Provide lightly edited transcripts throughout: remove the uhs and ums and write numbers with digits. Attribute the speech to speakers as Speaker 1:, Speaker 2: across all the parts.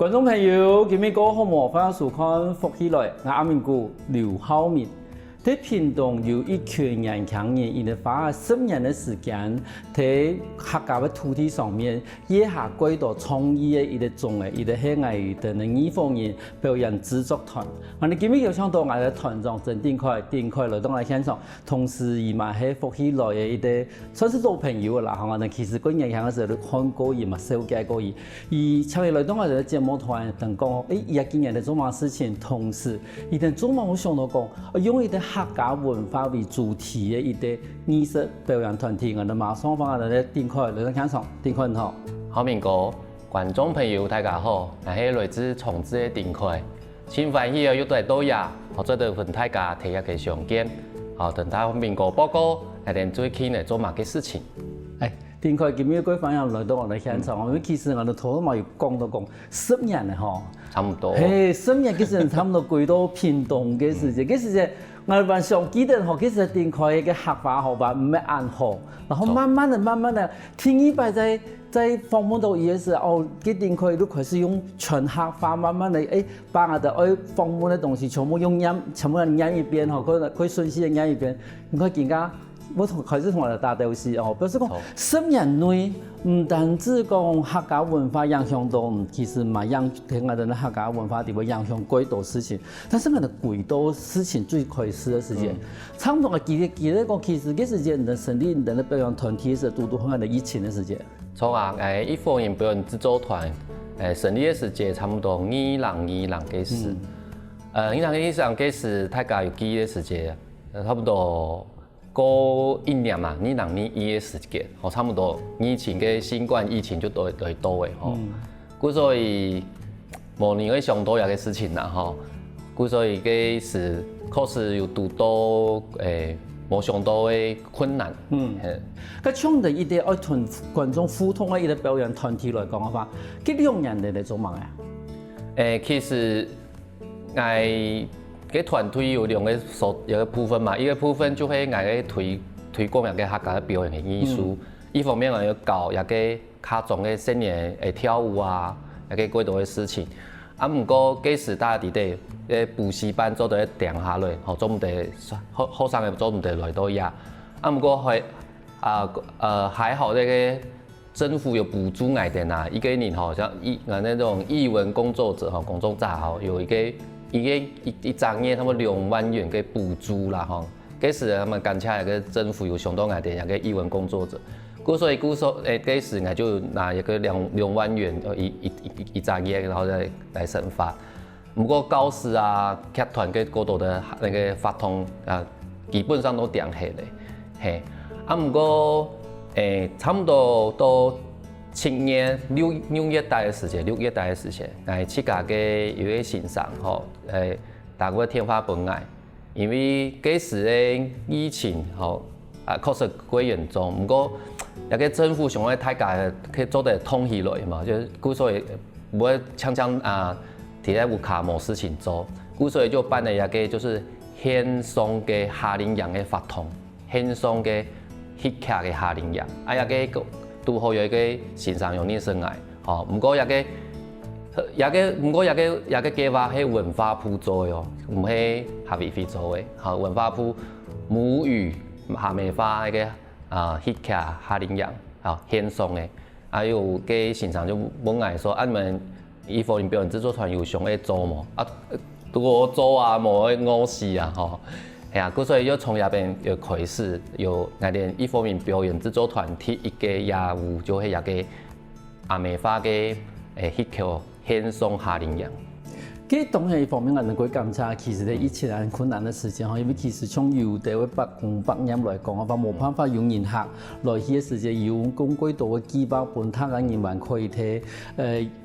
Speaker 1: 观众朋友，今日过好无？欢迎收看福起来，我阿明哥刘浩明。在屏东有一群年轻人，因为花了10年的时间，在客家的土地上面，野下几多创意的一个种类，一个是我们的义方人表演制作团。我哋今日有请到我哋团长郑定凯来到我哋现场，同时伊嘛係福起來嘅一個算是老朋友啦。我哋其實嗰年輕嘅時候都看過伊嘛，了解過伊。伊請佢來到我哋嘅節目團，同講，伊也今年在做乜事情，同時伊哋做乜我想到講，用伊哋客家文化為主題嘅一個藝術表演團體，我哋馬上幫我哋定凱來到現場，定凱你好。
Speaker 2: 好，明哥，觀眾朋友大家好，我係來自重治嘅定凱。新歡喜又來到呀，我做到同大家提一個相見，好，同大家明哥報告，我哋最近嚟做乜嘅事情。
Speaker 1: 定凱今日各位朋友來到我哋現場，因為其實我哋頭嘛要講到講10年咧嗬，
Speaker 2: 差唔多。
Speaker 1: 嘿，10年其實差唔多幾多屏東嘅時間，嗰時陣我哋還上記得嗬，其實定凱嘅客話學法唔係按好，然後慢慢的，聽一擺在訪問到伊嘅時候，佢定凱都開始用全客話慢慢的把我哋訪問嘅東西全部用全部演一遍嗬，佢順勢演一遍，你看更加。我開始同我哋打電視哦，表示講10年內唔單止講客家文化影響到，其實嘛聽我哋客家文化地會影響幾多事情，但是我哋幾多事情最開始嘅時間，差唔多記得講其實嗰時間你成立你哋表演團體嘅時候，都係疫情嘅時間。
Speaker 2: 錯啊，一方人表演製作團成立嘅時間差唔多2020嘅時，2020嘅時大家有記嘅時間，差唔多。過1年嘛，2021嘅時間，差唔多以前嘅新冠疫情就都多嘅，故所以無你會想到一個事情啦，故所以嘅是確實有遇到無想到嘅困難。
Speaker 1: 咁從第一啲愛同觀眾互動嘅一個表演團體來講嘅話，幾2年你哋做乜啊？
Speaker 2: 其實我個團隊有兩個部分嘛，一個部分就係我推廣一個客家表演嘅藝術，一方面我要搞一個卡種嘅新年跳舞啊，一個幾多嘅事情。不過嗰時大家哋啲補習班做到定下來，做唔到學生嘅做唔到來到呀。不過係還好呢個政府有補助我哋啦，一個年像那種藝文工作者工作者有一張嘢，他們2萬元嘅補助啦，嗰時他們感謝一個政府有想到我哋一個藝文工作者，所以嗰時我就拿一個2萬元一張嘢，然後來申發。不過教師啊、劇團嘅嗰度的那個發通基本上都定下嚟，不過差唔多到7月6月底嘅時間，我自家嘅有個欣賞打過天花板愛，因為嗰時嘅疫情確實幾嚴重，不過一個政府想要大家去做得通起來嘛，就所以唔會常提在屋卡冇事情做，所以就辦了一個就是線上嘅夏令營嘅發通，線上嘅戲劇嘅夏令營，一個都好有一個線上用呢生涯，不過一個計劃係文化部做嘅，唔係客委會做嘅，文化部母語夏美花一個戲劇夏令營，線上嘅，還有嘅線上就冇嗌說，你們一方面表演製作團有想要做冇？我做啊，冇我事啊，所以要從入邊要開始，有我哋一方面表演製作團體一個業務，就係一個阿美花嘅戲劇線上夏令營。
Speaker 1: 咁當然一方面我哋會感謝，其實喺疫情係困難嘅時間，因為其實從有地位北業來講嘅話，冇辦法用人客來去嘅時間，有講幾多嘅幾百本他嘅人民可以睇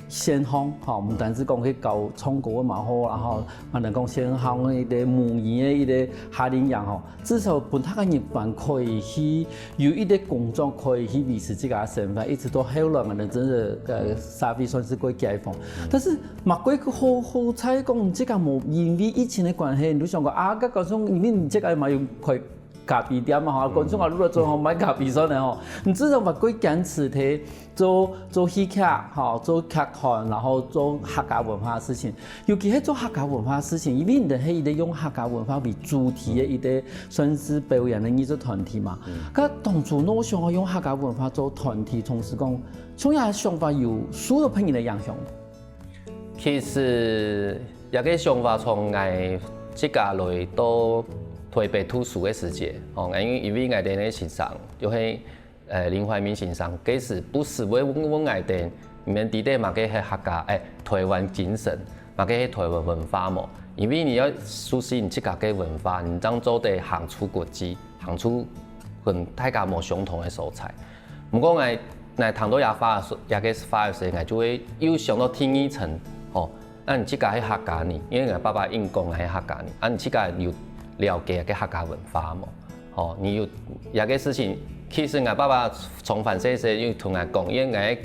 Speaker 1: 線上，唔單止講去教唱歌嘅嘛好，然後我哋講線上嘅一個母語嘅一個夏令營，至少本他嘅人民可以去有一啲工作可以去維持自己嘅身份，一直到後來我哋真係社會算是過解放，但是嘛過好彩講，這個冇因為疫情嘅關係，你都想講嗰種因為這個嘛要開咖啡店嘛吼，观众啊，如果做好买咖啡所呢吼，你至少把几坚持提做戏剧吼，做剧团，然后做客家文化的事情。尤其是做客家文化的事情，因为你的迄个用客家文化为主题的一个算是表演的艺术团体嘛。咁当初我想用客家文化做团体，同时讲，从遐想法有所有朋友的影响。
Speaker 2: 其实也个想法从我即家来到台北读书的时节，哦，因为我哋咧欣赏，就是林怀民欣赏，其实不是为我爱哋，你们伫底嘛个系客家台湾精神，嘛个系台湾文化嘛。因为你要熟悉你自家嘅文化，你当做得行出国际，行出跟大家无相同的素材。不过我谈到也发嘅时候，我就会又想到听一层，哦，你自家喺客家呢，因为我爸爸应讲喺客家呢，你自家有了解嘅客家文化嘛，哦，你有也个事情，其实我爸爸从反细细又同我讲，因为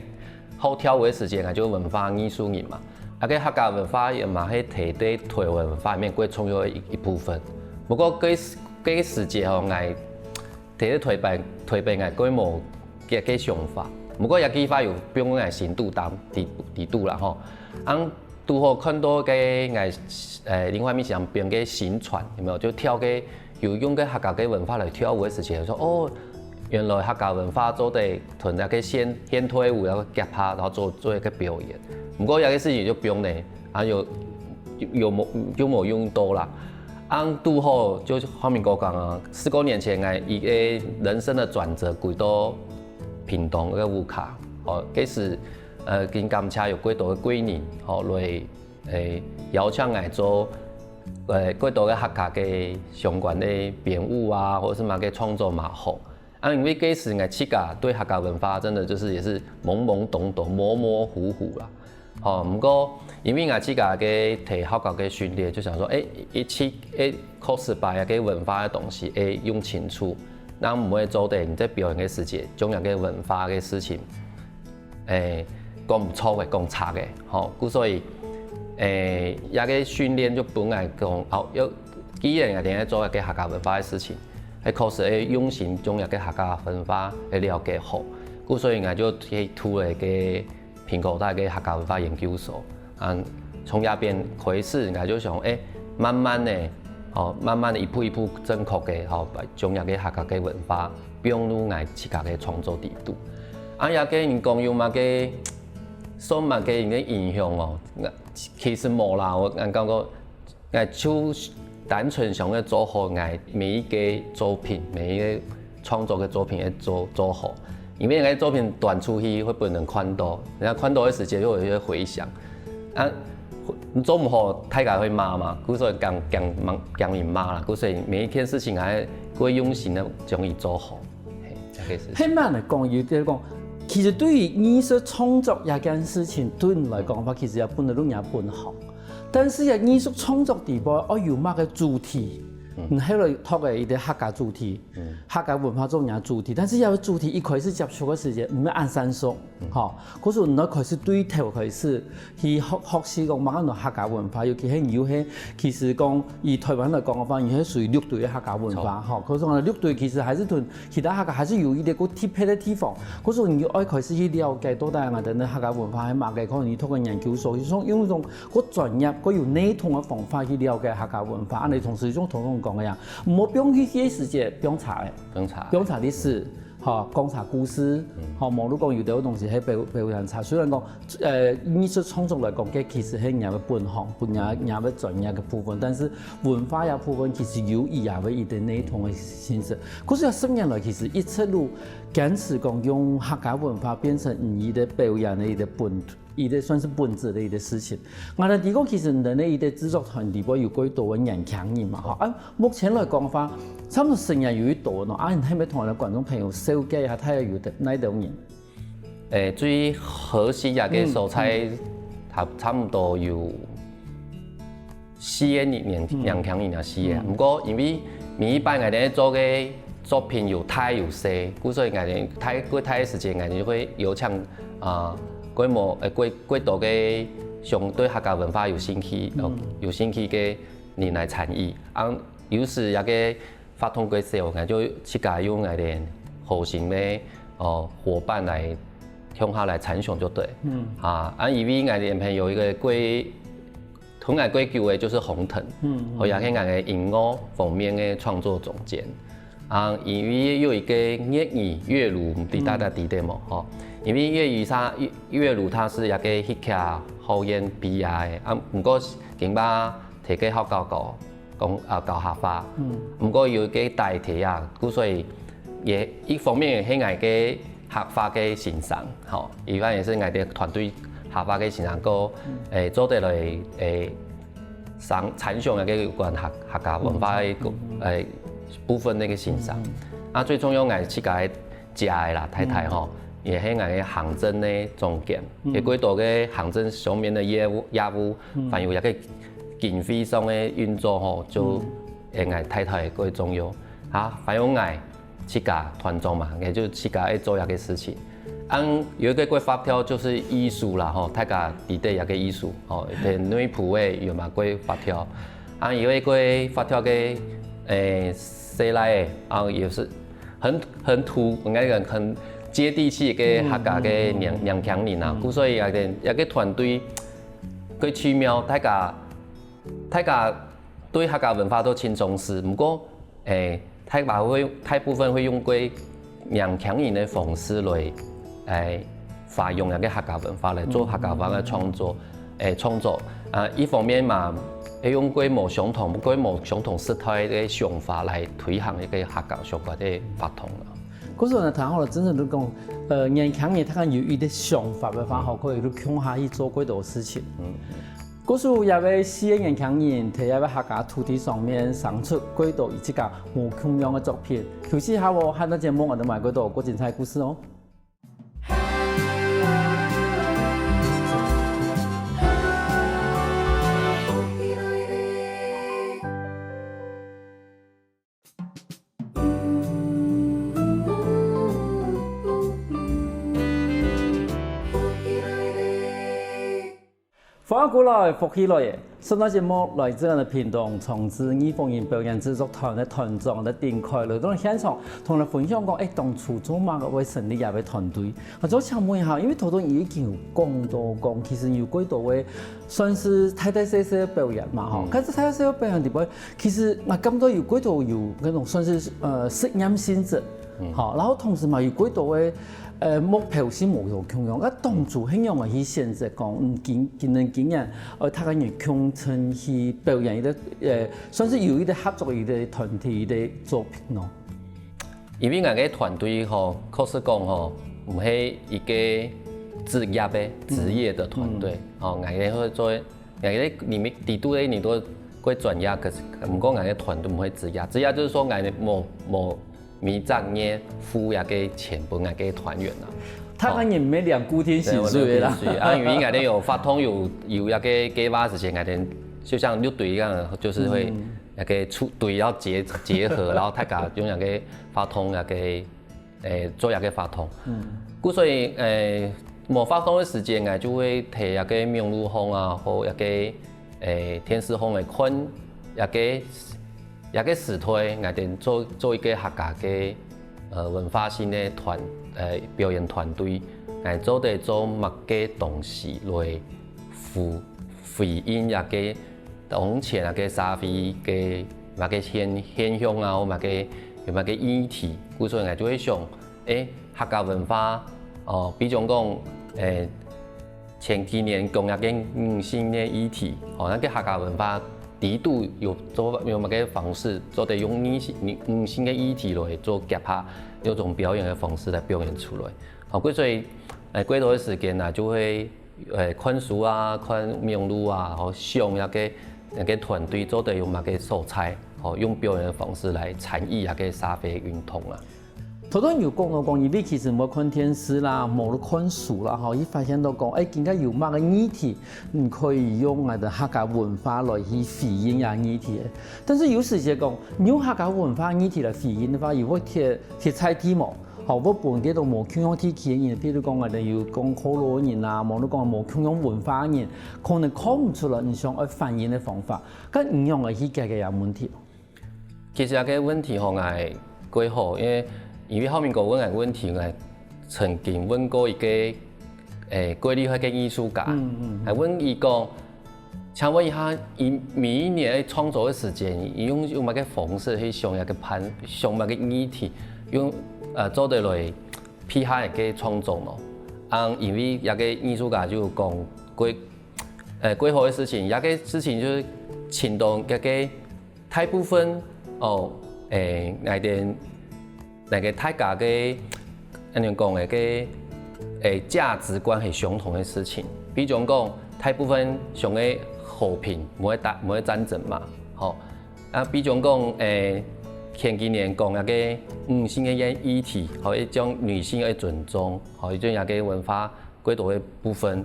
Speaker 2: 我好跳舞的时间，我就文化艺术人嘛。个客家文化也嘛係提對台灣文化裡面幾重要的一部分。不過嗰時節吼，我提到台北我幾無嘅想法。不過也幾發有俾我嘅深度地度啦吼。拄好看到嘅我林懷民上邊嘅新傳，有沒有？就跳嘅有用嘅客家嘅文化來跳舞嘅時節，說哦，原來客家文化做得同那個現代舞有結合，然後做一個表演。不過有啲事情就不用咧，有冇用到啦？拄好就後面我講啊，4、5年前一個人生的轉折，回到屏東個烏卡，哦，嗰時跟感謝有幾多個貴人，哦來邀請我做幾多個客家嘅相關嘅編舞啊，或者是嘛個創作嘛好。因為嗰時我自家對客家文化真的就是也是懵懵懂懂、模模糊糊啦。哦，不過因為我自家嘅提客家嘅訓練，就想說，一起考試把一個文化嘅東西用清楚，咱唔會做得你在表演嘅時節，將一個文化嘅事情，講唔錯嘅，講差嘅，吼，故所以一個訓練就本來講，既然我哋做一個客家文化嘅事情，考試用心將一個客家文化了解好，故所以我就去圖了個屏科大嘅客家文化研究所，從那邊開始，我就想，慢慢的，慢慢的一步一步正確嘅，將一個客家嘅文化變入我自家嘅創作地度。也個人講有乜嘅，所乜嘅人嘅影響哦，其實冇啦，我感覺我就單純想要做好我每一個作品，每一個創作嘅作品要做好。因為我作品傳出去會俾人看到，人家看到的時間又有一個回響。你做唔好，大家會罵嘛，故所以講人罵啦，故所以每一件事情係會用心的將伊做好。
Speaker 1: 喺慢嚟講，有啲講，其實對於藝術創作一件事情，對你來講話，其實也本來都也本好，但是嘅藝術創作地步，我有乜嘅主題。喺度托嘅一啲客家主題，客家文化中嘅主題，但是有主題一開始接觸嘅時間，唔係按三數，嚇，嗰時你開始對頭開始去學習講乜嘢客家文化，尤其係有些其實講以台灣嚟講嘅話，有些屬於六隊嘅客家文化，嚇，嗰時我哋六隊其實還是同其他客家還是有一啲個特別嘅地方，嗰時你要愛開始去了解到底我哋嘅客家文化喺乜嘅，可能你透過研究所，用一種個專業、個有內通嘅方法去了解客家文化，你同時用講嘅樣，唔好用去啲時間，不用查嘅，不用查歷史，嚇，講查故事，嚇，網絡講有啲東西喺背後人查。雖然講藝術創作嚟講嘅其實係人嘅本行，人嘅專業嘅部分，但是文化嘅部分其實有也嘅一啲內同嘅形式。可是10年來其實一直路堅持講用客家文化變成你的表演嘅一個本。伊啲算是本質的一個事情。我哋講其實人哋伊啲製作團隊有幾多個人強人嘛？嚇！目前來講話，差唔多成日有一多咯。你係咪同我哋觀眾朋友紹介下睇下有啲哪種人？
Speaker 2: 最核心嘅素材，差唔多有4個人強人啊4個。不過因為每一班我哋做嘅作品有大有細，故所以我哋過太嘅時間，我哋就會有請幾多嘅相對客家文化有興趣嘅人來參與。有時也個发通过时候，就去家用来的后行的伙伴来向下来参详就对。因为我的朋友有一个同爱归球的就是洪腾，我也是我的音乐方面的创作总监。因为有一个粤语乐鲁，唔知大家知道冇？因为乐鲁它是一个翕卡后院毕业的，不过今把提给好教教学法，不过有一个代替啊，所以也一方面是我嘅学法嘅欣赏，一方面也是我哋团队学法嘅欣赏，做得来参详一个有关客家文化嘅部分那个欣赏。最重要我去家食的啦，太太也是我嘅行政的总监，也几多嘅行政上面的业务，还有一个经费上的运作就我太太最重要。还有我去家团长嘛，也就去家做一个事情。有一个发条就是艺术啦，大家伫底一个艺术，女仆的有嘛过发条，有一个发条嘅西来的，也是很土，应该讲很接地气嘅客家嘅娘腔人啊，所以一个团队几奇妙，大家对客家文化都挺重视，不过大部分会用过娘腔人的方式来发扬一个客家文化来做客家文化的创作，一方面嘛，会用过无相同时代的想法来推行一个客家相关的发通啦。
Speaker 1: 嗰時候呢，談好了，真正都講，年輕人他有伊啲想法嘅話，可以都向下去做幾多事情。嗰時候也為四個年輕人喺一個客家土地上面生出幾多以及個無窮樣嘅作品。休息下我看到節目，我哋買幾多個精彩故事哦。翻過來復起來嘅，上個節目來自我哋屏東從志義方言表演製作團嘅團長嘅丁凱來到現場，同我哋分享講，當初做乜嘅會成立一個團隊。我就請問一下，因為頭先已經有講到講，其實有幾多位算是大大小小嘅表演嘛，吼。但是大大小小表演入邊，其實我感覺有幾多有嗰種算是實驗性質，好，然後同時嘛有幾多位。目標是無有強樣，當初很容易去選擇講，經驗，他個人強成去表演一個算是有一個合作一個團體的作品咯。
Speaker 2: 因為我個團隊確實講唔係一個職業的團隊，我個做，我個裡面地度咧，你都會專業，可是唔過我個團隊唔會職業就是說我冇。每張嘢付一個錢俾我個團員啦，
Speaker 1: 他個人沒兩固定薪水啦。
Speaker 2: 因為我哋有發通有一個計劃之前，我哋就像六隊一樣，就是會一個出隊要結合，然後大家用一個發通一個做一個發通。所以冇發通嘅時間，我就會提一個明路風啊，或一個天使風嘅坤一個時推，我哋做一個客家嘅文化性嘅表演團隊，我做得做乜嘅東西來回應一個當前一個社會嘅乜嘅現象啊，或乜嘅議題，所以我就會想，客家文化比如講前幾年講一個女性嘅議題，那個客家文化。地度有乜嘅方式，做得用女性嘅議題來做結合，有種表演嘅方式來表演出來。所以幾多嘅時間啊，就會看書啊、看名錄啊，想一個團隊做得用乜嘅素材，用表演嘅方式來參與一個社會運動啊。
Speaker 1: 頭先有講到講，伊其實冇看電視啦，冇看書啦，伊發現到講，更加有乜嘅議題，你可以用我哋客家文化來去回應呀議題。但是有時就講，用客家文化議題來回應嘅話，又會貼菜題目，我本地都冇傾向啲嘅人，譬如講我哋要講可羅人啊，冇都講冇傾向文化人，可能講唔出來你想去反映嘅方法，咁唔用嚟去解決有問題。
Speaker 2: 其实个问题吼，我过好，因为后面个问个问题，我曾经问过一个过厉害个艺术家，还问伊讲，请问一下，伊每一年的创作的时间，伊用乜个方式去上一个上乜个议题，用做得来批下一个创作咯。因为一个艺术家就讲过好的事情，一个事情就是牵动一个大部分那个大家嘅安尼讲嘅价值观是相同的事情。比如讲，大部分上嘅和平，唔会战争嘛，吼。比如讲前几年讲那个女性嘅议题，吼一种女性嘅尊重，吼一种那个文化过度嘅部分，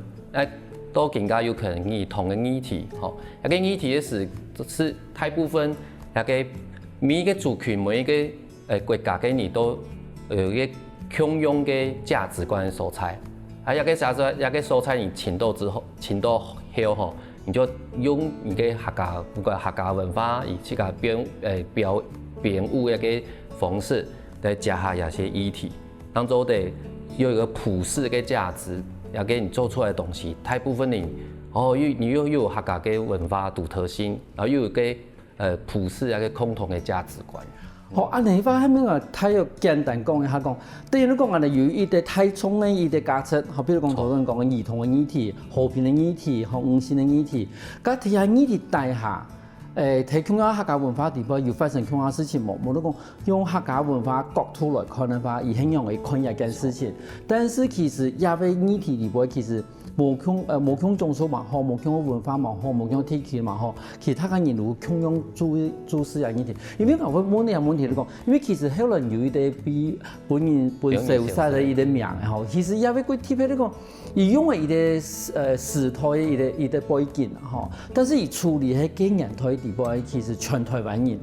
Speaker 2: 都更加有可能以同嘅议题，吼。那个议题是大部分那个每一个族群每一个国家嘅人都有一个共用嘅价值观的所在。一个所在你请到后吼，你就用一个客家文化以这个表物一个方式来加下一些议题，当做的有一个普世的价值，要给你做出来的东西，大部分人你又有客家的文化独特性，然后又有个普世一个共同的价值观。
Speaker 1: 好，你发下面啊，太有简单讲一下讲，对于你讲啊，有一啲太重的一啲价值，好比如讲头先讲嘅儿童嘅议题、和平嘅议题、和五线嘅议题，咁睇下议题底下，睇中央客家文化地方要發生中央事情冇得講，用客家文化角度來看嘅話，而係用嚟看一件事情，但是其實也為議題地方其實無共種族嘛好，無共文化嘛好，無共地區嘛好，其他嘅人會共用注視嘅議題，因為我會問你個問題嚟講，因為其實可能有一啲比本受曬嘅一啲名吼，其實也會佢特別嚟講，而用嘅一啲時代一啲背景吼，但是而處理喺經驗台地方，其實全台灣人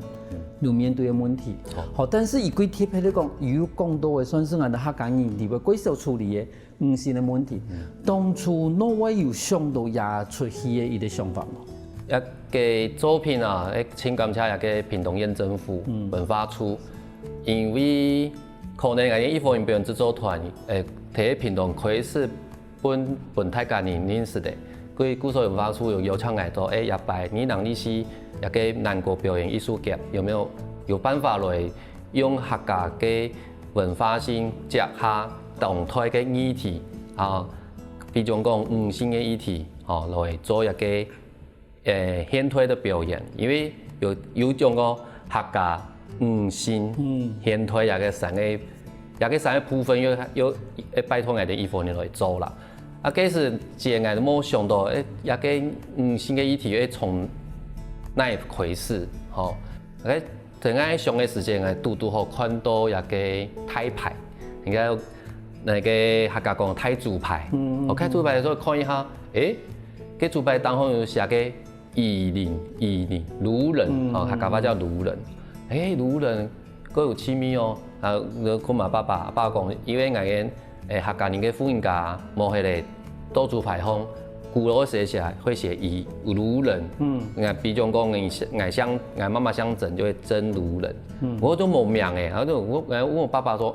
Speaker 1: 有面對嘅問題，好，但是而佢特別嚟講，有更多嘅算是我哋客家人地方佢所處理嘅。唔是嘅問題，當初哪位有想到也出去嘅一啲想法咯？
Speaker 2: 一個作品啊，請感謝一個屏東縣政府文化處，因為可能一方面表演製作團喺屏東可以是本大家人認識的，佢古所文化處有邀請嚟做一擺，你能力是一個南國表演藝術節，有辦法來用客家嘅文化性結合動態嘅議題比如講五線嘅議題來做一個現代的表演，因為有種個客家五線現代一個三個部分要拜託我哋藝術人來做啦。嗰時自然我冇想到一個五線嘅議題要從哪一回事等我上嘅時間我拄好看到一個太牌，應該那個客家講太祖牌，我看祖牌的時候看一下，個祖牌當中有寫個夷人魯人，客家話叫魯人，魯人佢有趣味哦，你看嘛爸講，因為客家人嘅婦人家冇迄個倒祖牌方，古老寫起來會寫魯人，比如講我媽媽想整就會整魯人，我都冇名誒，然後我問我爸爸說，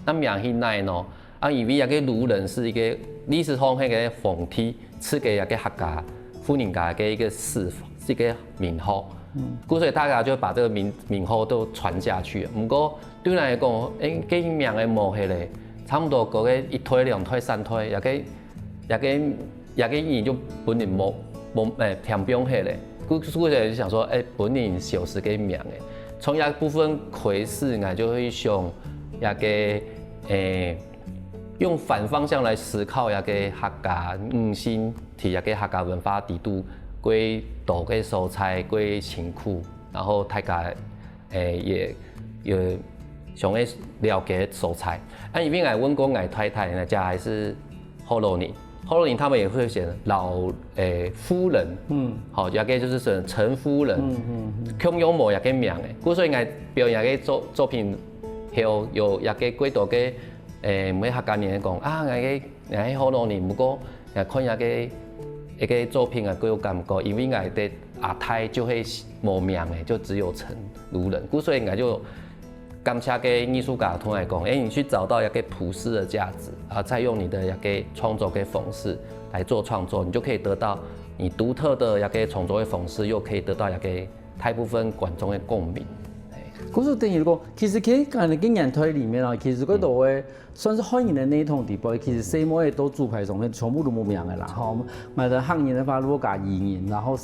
Speaker 2: 那名係哪喏？因為一個魯人是一個歷史上迄個皇帝賜給一個客家婦人家嘅一個一個名號，所以大家就把這個名號都傳下去。不過對我來講，個名嘅冇迄個，差不多個一推兩推三推，一個人就本人冇填標迄個，所以就想說，本人消失個名嘅，從一部分開始，我就會想一個用反方向來思考一個客家先提一個客家文化地度歸多個素材歸辛苦，然後大家也想要了解素材。因為我問過我太太，人家還是後羅人他們也會寫老夫人，好一個就是陳夫人，共用某一個名嘅，所以我表演一個作品後有一個幾多個。每客家人講我喺好多年，不過看一個一个作品啊，佮有感觉，因为我的下台就会无名的，就只有陈如人，故所以我就感谢给艺术家同来讲，你去找到一个普世的价值，啊，再用你的一个创作嘅方式来做创作，你就可以得到你独特的一个创作的方式，又可以得到一个大部分观众的共鸣。
Speaker 1: 故是等于讲，其实喺今日嘅人台里面啊，其实嗰度嘅算是欢迎的那一种地步，其实什么嘢都主牌上面全部都冇名嘅啦。吼，咪就汉人的话，如果加移人，然后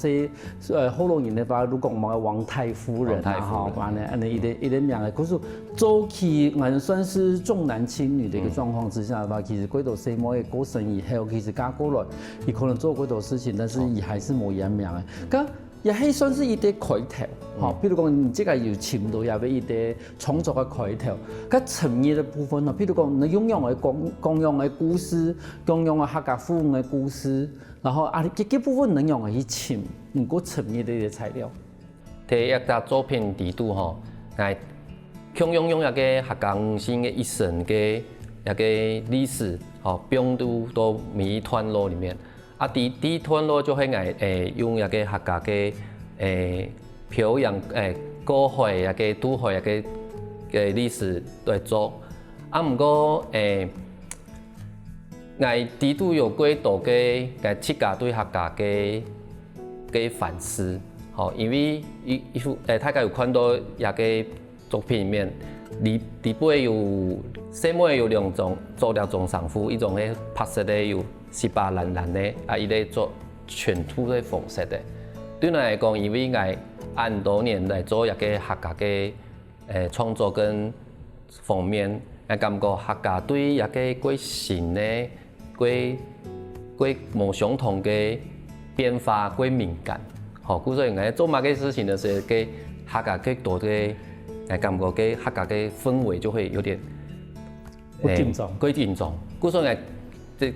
Speaker 1: 后龙人的话，如果讲王太夫人啊，吼，反正安尼一点名嘅，可是早期我算是重男轻女的一个状况之下的话，其实嗰度什么嘢过生以后，其实嫁过来，你可能做嗰度事情，但是也还是冇人名嘅。也係算是一啲開頭，嚇，譬如講你即個要潛到入去一啲創作嘅開頭，咁陳業嘅部分啊，譬如講你擁有嘅共用嘅故事，共用嘅客家婦嘅故事，然後啊，幾部分能用嚟去潛，唔過陳業嘅材料。
Speaker 2: 第一個作品地圖吼，係共用一個客家五姓嘅一生嘅一個歷史，吼，編到每一段落裡面。啊，第一段落就係用一個客家嘅表揚歌會一個都會一個嘅歷史來做。啊，唔過地圖有幾多嘅設計對客家嘅反思，吼，因為大家有看到一個作品裡面，裡背有什麼有兩種做兩種上夫，一種咧拍攝咧有。18藍藍的啊，伊咧做全部的方式的。對我來講，因為我按多年來做一個客家嘅創作跟方面，我感覺客家對一個幾新的、幾無相同嘅變化幾敏感。好，故所以我做某個事情的時候，給客家幾多嘅，我感覺給客家嘅氛圍就會有點幾緊張。故所以我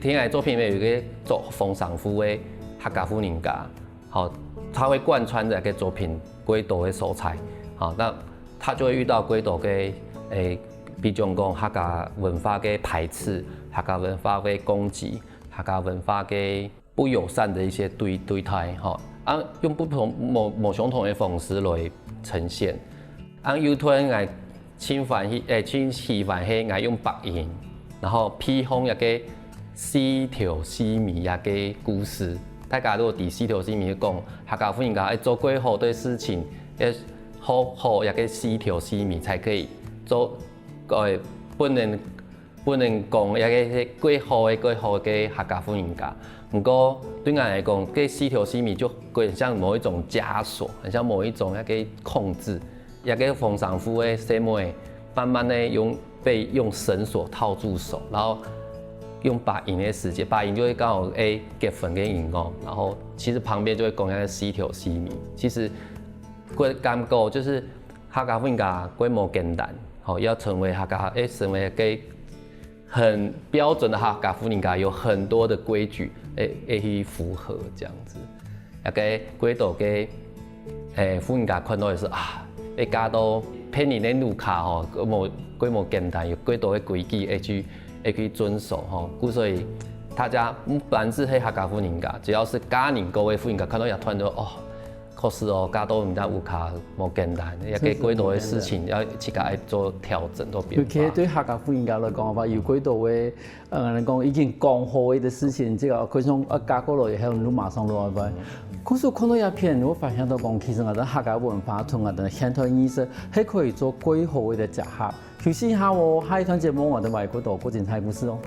Speaker 2: 聽我作品裡面有一個做風尚夫的客家婦人家，好，他會貫穿這個作品幾多的素材，好，那他就會遇到幾多嘅比如講客家文化嘅排斥、客家文化嘅攻擊、客家文化嘅不友善的一些對待，好，啊用不同某相同的方式來呈現，啊有團我親喜歡係我用白銀，然後披風一個。四條絲米一個故事，大家如果第四條絲米講，客家婦人家做幾好的事情，好一個四條絲米才可以做，不能講一個幾好嘅客家婦人家。不過對我來講，這四條絲米就很像某一種枷鎖，很像某一種一個控制，一個風尚夫的什麼，慢慢的被用繩索套住手，然後。用白銀的時間，白銀就會剛好結粉跟銀哦，然後其實旁邊就會講一個四條絲米。其實感覺就是客家婦人家規模簡單，好要成為客家成為一個很標準的客家婦人家，有很多的規矩去符合這樣子。一個幾多嘅婦人家看到就是啊，你加到偏年的路卡吼，規模簡單，有幾多嘅規矩也可以遵守吼，故所以大家不管是客家婦人家，只要是家人各位婦人家看到也突然就哦，確實哦，家都唔得有卡冇簡單，也幾多嘅事情要自己來做調整做變化。尤其對客家婦人家來講嘅話，有幾多嘅人講已經講好嘅事情，即係佢從嫁過來以後，你馬上落嚟。可是看到一片，我發現到講，其實我哋客家文化同我哋現代意識係可以做幾好嘅結合。休息一下喎，下一段節目我哋為嗰度嗰件菜故事哦。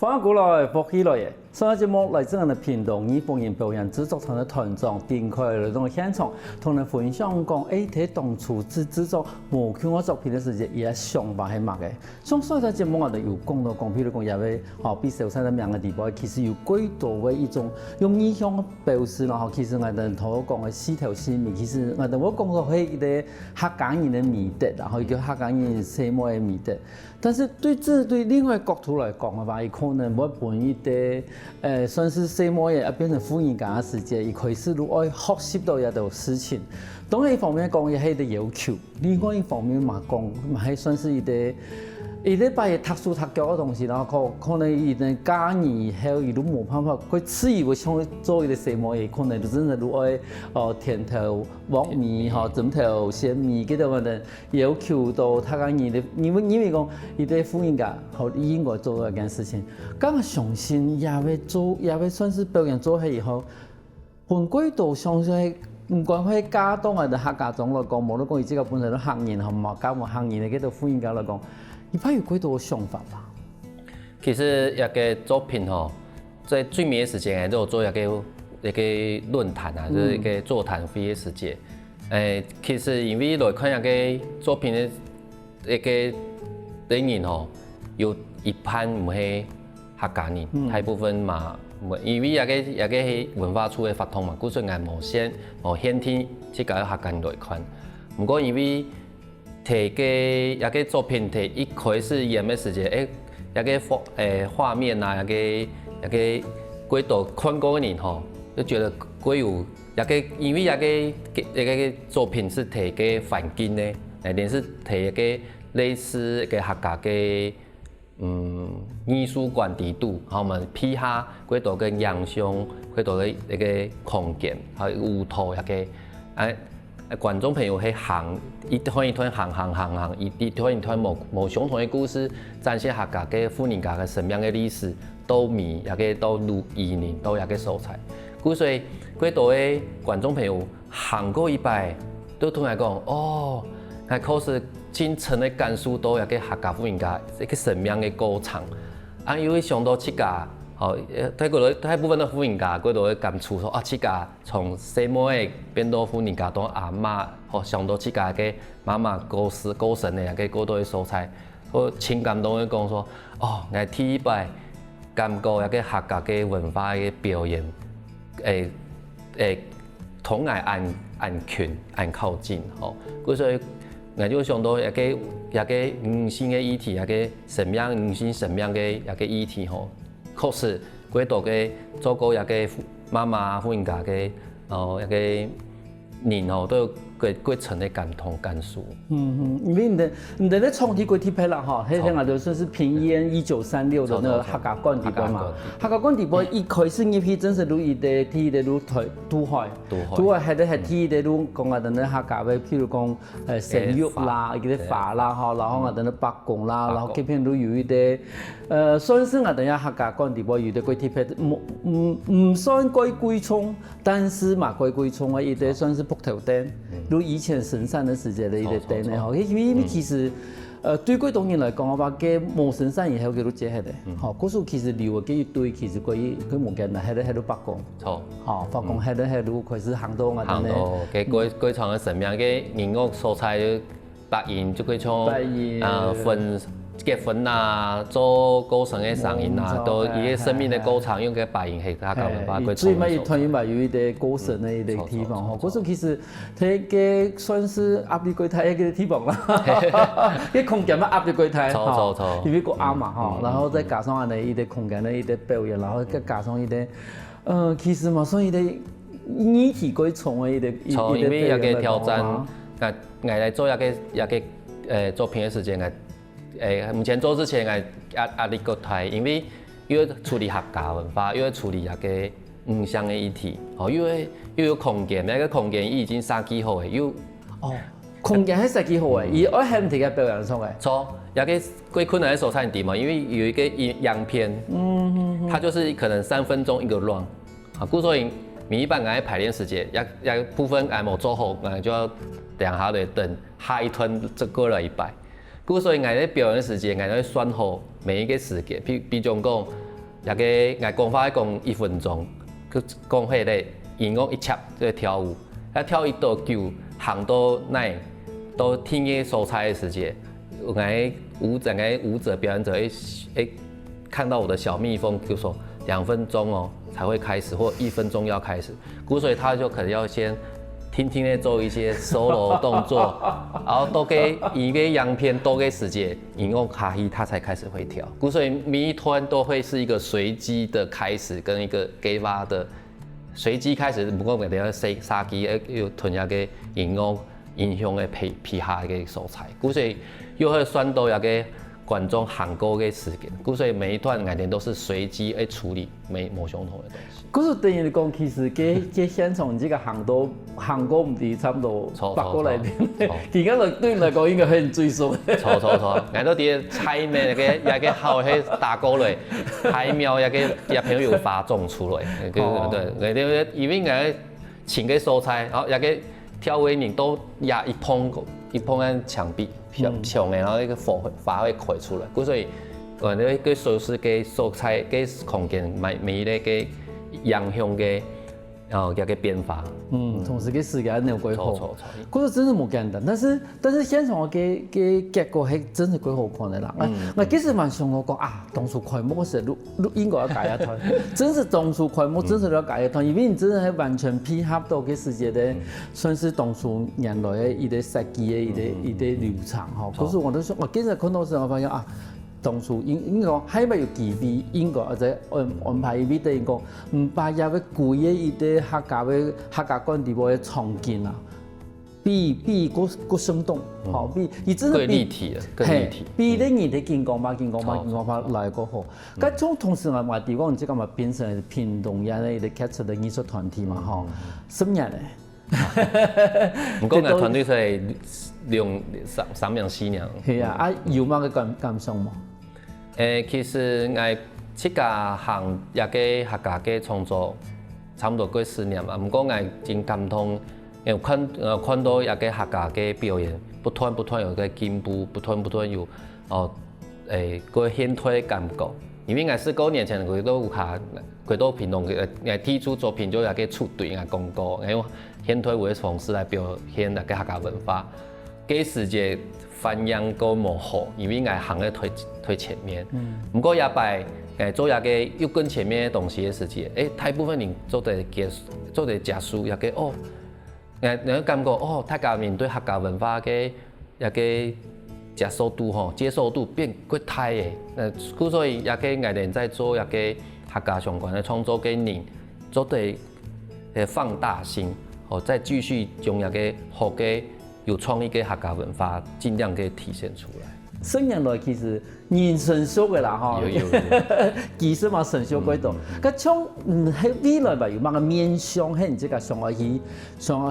Speaker 1: 翻过来复起来嘅。上一节目来自我哋屏东艺方言表演制作团的团长点开嚟到现场，同人分享讲，睇当初制作无腔嘅作品嘅时节，伊嘅想法係乜嘅？上上一节目我哋有讲到譬如講有位比小三的名嘅地步，其實有幾多嘅一種用意向嘅表示啦。其實我哋同我講嘅四條線面，其實我哋我講到係一個客家人嘅美德，然後一個客家人寫模嘅美德。但是對另外角度嚟講嘅話，伊可能我本一啲算是寫模嘅，變成富人家嘅世界，伊開始如愛學習到一道事情。當然一方面講，亦係一個要求；另外一方面嘛講，嘛係算是一個把特殊特教嘅東西，然後可能伊哋家人以後伊都冇辦法，佢自以為想做一個寫模嘅，可能就真係如愛田頭鑊米枕頭鮮米嗰度嘅要求到他家人嘅，因為講伊哋富人家伊應該做一件事情，咁相信也會做，也會算是表演做起以後，本歸度相信。唔管喺家當係客家種來講，無論講伊即個本身都客人，同埋加埋客人嘅嗰度富人家來講，伊怕有幾多想法吧？
Speaker 2: 其實一個作品在最尾嘅時間都有做一個論壇啊，就是一個座談會嘅時間。其實因為來看一個作品嘅一個人有一半唔係客家人，大部分嘛。因為一個係文化處嘅法通嘛，故所以我無限天即個客家人來看。不過因為睇一個作品睇一開始演嘅時間，一個畫面啊，一個幾多看過嘅人就覺得幾有一個，因為一個作品是睇個環境咧，連是睇一個類似一個客家嘅。藝術管理度，我們批下幾多個影像，幾多個一個空間，還有舞台一個，觀眾朋友去行，一團行，一團無相同的故事，展現客家嘅富人家嘅生命嘅歷史，都美，一個都錄意念，都一個素材。故所以幾多個觀眾朋友行過一擺，都突然講哦，係確實。真誠的感受到一個客家富人家一個生命的歌唱，因為想到自家，大部分的富人家，佢都會感觸說自家從細妹的變到富人家當阿媽，想到自家嘅媽媽過身的一個多嘅素材，我情感都會講說，我第一擺感覺一個客家嘅文化嘅表演，同我安全靠近，所以。我就想到一個女性嘅議題，一個女性生命嘅一個議題確實幾多個做過一個媽媽富人家嘅一個人都有幾層嘅感同感受。
Speaker 1: 因為你哋創啲嗰啲片啦迄個我就算是平煙1936的那個客家館地方嘛。客家館地方一開始入去真是如伊哋睇哋如都海係咧係睇哋如講啊，等咧客家嘅，譬如講成玉啦，嗰啲法啦然後啊等咧白宮啦，然後嗰邊都有一啲算是啊等下客家館地方有啲嗰啲片，唔算幾貴重，但是嘛幾貴重啊，伊啲算是木頭燈。如以前神山的時節的一個燈咧，因為其實對幾多人來講，我話嘅冇神山以後佢都接係嘅，嗰時其實留嘅一堆其實佢冇見啦，喺度北港，北港喺度開始行到啊，
Speaker 2: 行到嘅幾場嘅神明嘅音樂素材，白煙就幾場結婚啊，做歌聲嘅聲音啊，都伊個生命嘅歌唱用嘅白煙係客家文化。
Speaker 1: 最尾一團有一個歌聲嘅一個地方，嗰時其實睇嘅算是壓力幾大一個地方啦，啲空間嘛壓力幾大，因為個啱嘛，然後再加上我哋一啲空間嘅一啲表演，然後再加上一啲其實嘛算一啲議題幾重嘅一啲，
Speaker 2: 因為一個挑戰，我嚟做一個作品嘅時間目前做之前壓力夠大，因為又要處理客家文化，又要處理一個影像的議題，又有空間，那個空間已經設計好嘅，
Speaker 1: 空間係設計好嘅，而我係唔睇嘅表演上嘅。
Speaker 2: 錯，一個最困難嘅手餐點嘛，因為有一個樣片，它就是可能3分鐘一個 run，故所以每一班我排練時間，一部分我冇做好，我就要下來等下一團就過來一擺。故所以我哋表演時間，我哋選好每一個時間，比如講，也个爱讲法讲1分钟，去讲迄个音乐一插在跳舞，跳一道球行到哪，到天嘅蔬菜的时节，有个舞者表演者会看到我的小蜜蜂，就说2分钟哦才会开始，或1分钟要开始，所以他就可能要先轻轻的做一些 solo 动作，然后都给一个样片，都给时间，引用卡伊他才开始会跳。所以每一团都会是一个随机的开始，跟一个给发的随机开始。不过我哋要杀鸡，要囤下个引用影响的皮下嘅素材。所以又会选到一个观众韩国嘅时间，所以每一段我哋都是随机去处理某相同的东西。
Speaker 1: 就是等于讲，其实佢现场这个韩国唔是差不多8個禮拜，而家對你嚟講應該很最熟。
Speaker 2: 錯，我都啲菜咩嘅，個後去打過嚟，菜苗也朋友發種出來，對，因為我請個蔬菜，然後也個跳舞人都壓一碰喺牆壁上面，然後一個火會開出來，所以我哋個隨時個蔬菜個空間每一個影響嘅。一個變化，
Speaker 1: 同時嘅時間你有規劃，嗰個真係冇簡單，但是現場嘅結果係真係幾好看嘅啦。我幾時蠻想我講啊，當初開幕嗰時錄應該要改一團，真是當初開幕真係要改一團，因為你真係完全配合到嘅時間咧，算是當初原來嘅一個設計嘅一個流程吼。可是我都想，我幾時看到時候我發現啊。當初應該講係咪要機會應該或者安排伊等於講唔把入去貴嘅伊啲客家館地方嘅重建啊，比個生動，好比伊真係
Speaker 2: 更立體啊，更立體，
Speaker 1: 比你的建講法來個好。咁從同時我話地方即係咪變成屏東人嘅一個傑出嘅藝術團體嘛，嗬，10年咧。
Speaker 2: 唔講嘅團隊係3年4年。
Speaker 1: 係啊，有乜嘅感想冇？
Speaker 2: 其實我這家行一個客家嘅創作，差唔多過10年嘛。唔過我真感動，看到一個客家嘅表演，不斷有個進步，不斷有個顯退嘅感覺。因為我19年前佢都屏東我提出作品就一個出隊我講過，我用顯退為方式來表現一個客家文化。給時節反應個冇好，因為我行喺推前面。不過也擺做一個又跟前面的東西的時節，大部分人做得結束一個哦，我感覺哦，大家面對客家文化嘅一個接受度變過大嘅。所以一個我哋在做一個客家相關的創作嘅人，做得放大性，再繼續將一個好嘅。有創意嘅客家文化，盡量嘅體現出來。
Speaker 1: 10年來其實人成熟嘅啦，嗬，技術嘛成熟幾多。咁從喺未來吧，有乜個面向係你即個想要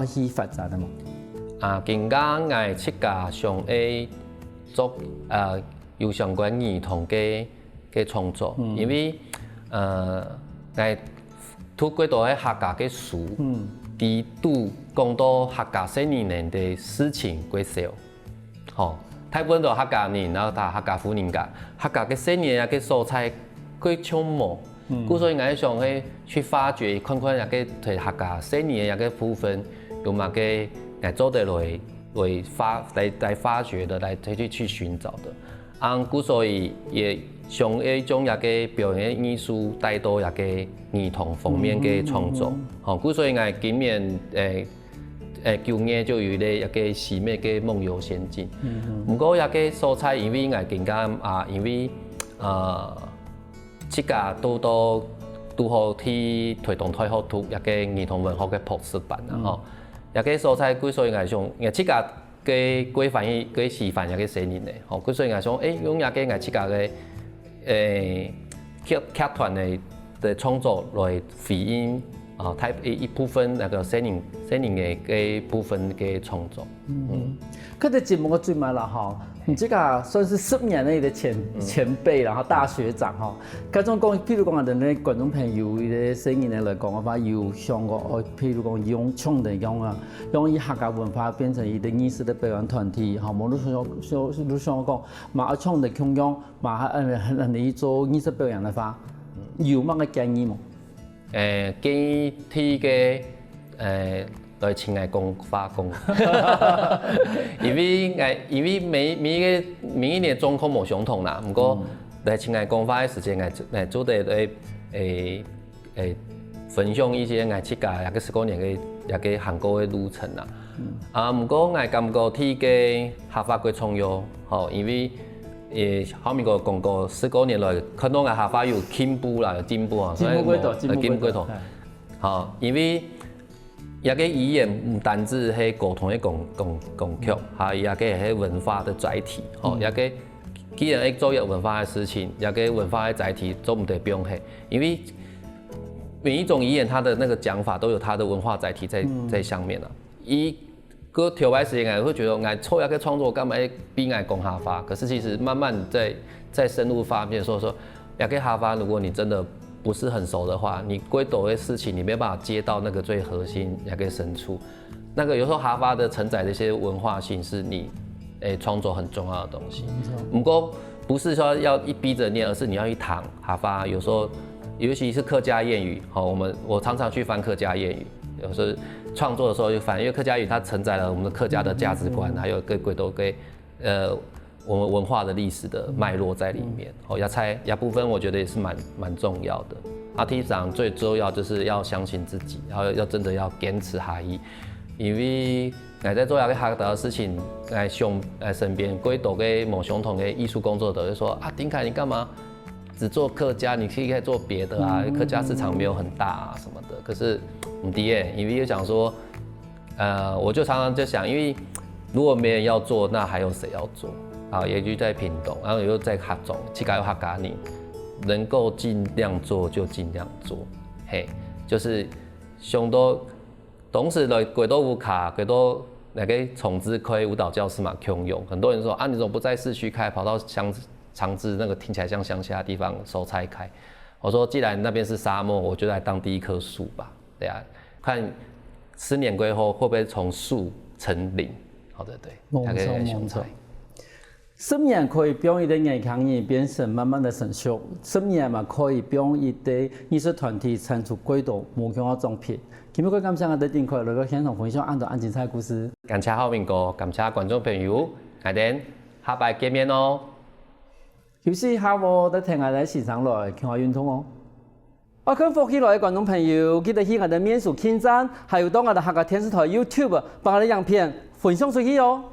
Speaker 1: 去發展嘅嘛？
Speaker 2: 更加我設計上會做有相關兒童嘅創作，因為我讀幾多喺客家嘅書。啲都講到客家青年人的事情幾少，大部分都客家人，然後他客家婦人家，客家嘅青年啊嘅素材幾充滿，所以我想去發掘，看看一個對客家青年嘅一個部分，有乜嘅嚟做得來發掘的，來去尋找的，所以也想要將一個表演藝術帶到一個兒童方面嘅創作，所以我今年舊年就有一個細妹嘅夢遊仙境。不過一個素材，因為我更加因為這個都好去推動推好讀一個兒童文學嘅博士班啊，一個素材，所以我想，我這個嘅規範嘅示範一個聲音嘅，所以我想用一個我這個嘅劇團的創作來回應一部分那個聲音嘅部分嘅創作。
Speaker 1: 佢哋節目我最買啦嗬，你這個算是10年內的前輩啦，大學長嗬。嗰種講，譬如講我哋啲觀眾朋友嘅聲音嚟講嘅話，要想個，譬如講用唱嚟講啊，用以客家文化變成一個藝術的表演團體，嚇，冇都想講，嘛唱嚟強樣，嘛係你做藝術表演嘅話。有乜嘅建議冇？
Speaker 2: 建議啲嘅來請愛講法講，因為每一年狀況無相同啦，不過來請愛講法嘅時間，愛做得分享一些愛自家也個19年嘅也個韓國嘅路程啦。不過愛感覺啲嘅合法嘅重要，因為後面個講過19年來看到嘅合法有進步啦，有進步啊，
Speaker 1: 進步幾多？
Speaker 2: 因為也個語言唔單止係溝通嘅工具，也個係文化的載體，也個既然要做一文化嘅事情，也個文化嘅載體做唔得變係，因為每一種語言它的那個講法都有它的文化載體在上面啦。個條擺時間，會覺得愛錯一個創作，幹嘛比愛講下法？可是其實慢慢在深入發現，說一個下法，如果你真的不是很熟的話，你歸多的事情，你沒辦法接到那個最核心一個深處。那個有時候下法的承載的一些文化性，是你創作很重要的東西。不過不是說要一逼着念，而是你要一躺下法。有時候，尤其是客家諺語，我常常去翻客家諺語。有時候創作的時候就翻，因為客家語它承載了我們的客家的價值觀，還有各都我們文化的歷史的脈絡在裡面。也部分我覺得也是蠻重要的。體上最重要就是要相信自己，然後要真的要堅持下去。因為我在做一個客家的事情，身邊幾多個某相同的藝術工作者就說啊，丁凱你幹嘛？只做客家，你可以做別的啊，客家市場沒有很大啊什麼的。可是唔啲耶，因為就想說，我就常常就想，因為如果沒人要做，那還有誰要做？啊，也就在屏東，然後又在客中，自己有客家人，能夠盡量做就盡量做，嘿，就是上到同時來幾多舞卡，幾多那個重資區舞蹈教室嘛，共用。很多人說啊，你怎麼不在市區開，跑到長治那個聽起來像鄉下的地方收菜開？我說既然那邊是沙漠，我就來當第一棵樹吧。對啊，看10年過後會不會從樹成林？好的，對，大概
Speaker 1: 冇錯。10年可以幫一個藝術人變成慢慢的成熟，10年嘛可以幫一個藝術團體產出幾多無窮嘅作品。今日我感謝我哋丁凱來到現場分享安精彩的故事。
Speaker 2: 感謝浩明哥，感謝觀眾朋友，我哋下擺見面哦。
Speaker 1: 休息一下喎，再聽我哋時常來傾下運動哦。我看福喜來嘅觀眾朋友，記得去我哋面書網站，還有到我哋客家電視台 YouTube 把我哋影片分享出去哦。